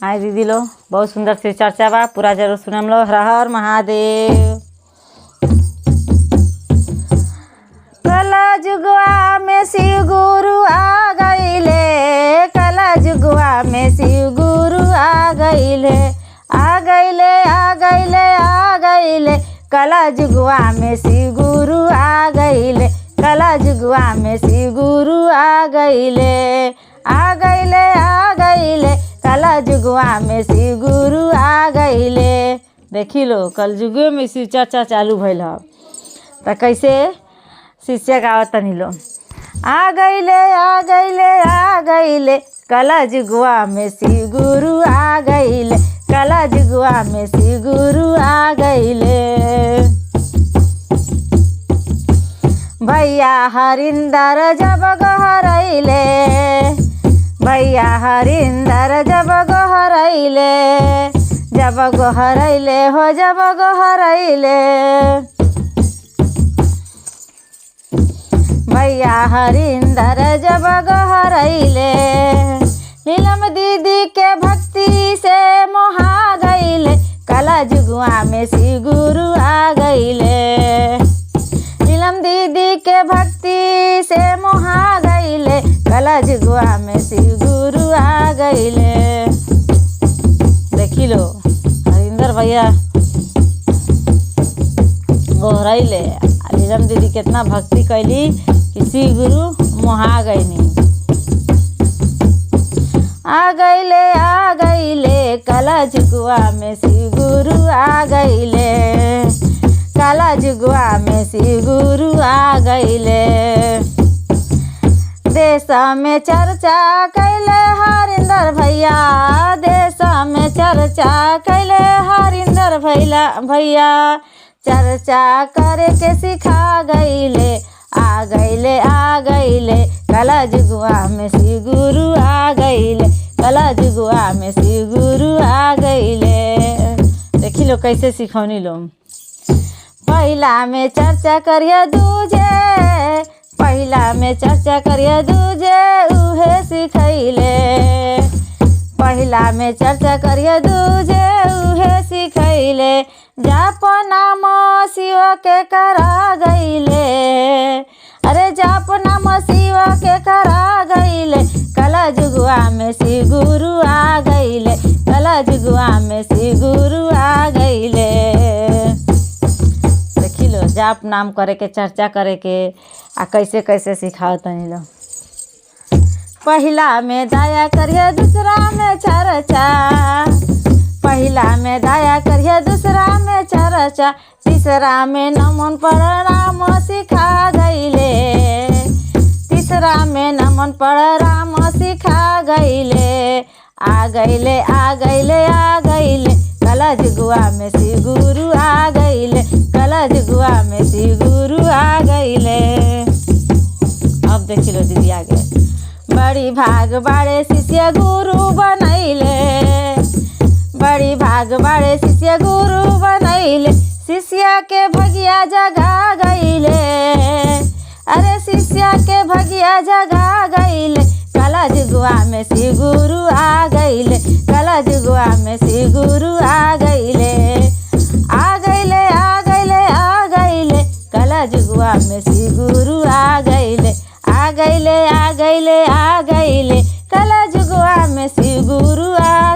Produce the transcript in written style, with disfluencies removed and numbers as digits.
हाय दीदी लो, बहुत सुंदर से चर्चा बा, पूरा जरूर सुनम लो। हर हर महादेव। कला जुगवा में शिव गुरु आ गईले, कला जुगवा में शिव गुरु आ गईले, आ गईले आ गईले आ गईले, कला जुगवा में शिव गुरु आ गईले, कला जुगवा में शिव गुरु आ गईले, आ गईले आ गईले, कला जुगवा में शिव गुरु आ गईले। देखी लो, कल जुगे में शिव चर्चा चालू भइल ह। त कैसे शिष्य गावत तनी लो, आ गईले आ गईले आ गईले, कला जुगवा में शिव गुरु आ गईले, कला जुगवा में शिव गुरु आ गईले। भैया हरिंदर जब गहरैले, भैया हरिंदर जब गहरैले, जब गहरैले हो जब गहरैले, भैया हरिंदर जब गहरैले, नीलम दीदी के भक्ति से मोहा गईले, कला जुगवा में शिव गुरु आ गईले, नीलम दीदी के भक्ति से मोहा गईले, कला जुगवा में शिव गुरु आ गईले। देखी लो, हरिंदर भैया गोहरैले, नीलम दीदी कितना भक्ति कैली कि शिव गुरु मोहा गईनी। आ गईले कला जुगवा में शिव गुरु आ गईले, कला जुगवा में शिव गुरु आ गईले। देश में चर्चा कैले हरिंदर भैया, देश में चर्चा कैले हरिंदर भैया, चर्चा करे के सिखा गईले, आ गईले कला जुगवा में शिव गुरु आ गईले, कला जुगवा में शिव गुरु आ गईले। देखी लो कैसे सिखौनी लो, पहिला में चर्चा करिए दूजे, पहिला में चर्चा करिए दूजे उहे सिखैले, पहिला में चर्चा करिए दूजे उहे सिखैले, जाप नाम शिव के करा गईले, अरे जाप नाम शिव के करा गईले, कला जुगवा में शिव गुरु आ गईले, कला जुगवा में शिव गुरु आ गईले। देखी लो, जाप नाम करे के, चर्चा करे के आ कैसे कैसे सिखावत तनी लो। पहिला में दया करिए दूसरा में चर्चा, पहिला में दया करिए दूसरा में चर्चा, तीसरा में नमन प्रणाम सिखा गईले, तीसरा में नमन प्रणाम सिखा गईले, आ गईले आ गईले आ गईले, कला जुगवा में शिव गुरु आ गईले, कला जुगवा में शिव गुरु आ गईले। अब देखी लो दीदी आगे, बड़ी भाग बाड़े शिष्य गुरु बनैले, बड़ी भाग बाड़े शिष्य गुरु बनैले, शिष्य के भगिया जगा गईले, अरे शिष्य के भगिया जगा गईले, कला जुगवा में शिव गुरु आ गईले, कला जुगवा में शिव गुरु आ गईले, आ गईले आ गईले आ गईले, कला जुगवा में शिव गुरु आ गईले, आ गईले आ गईले आ गईले, कला जुगवा में शिव गुरु आ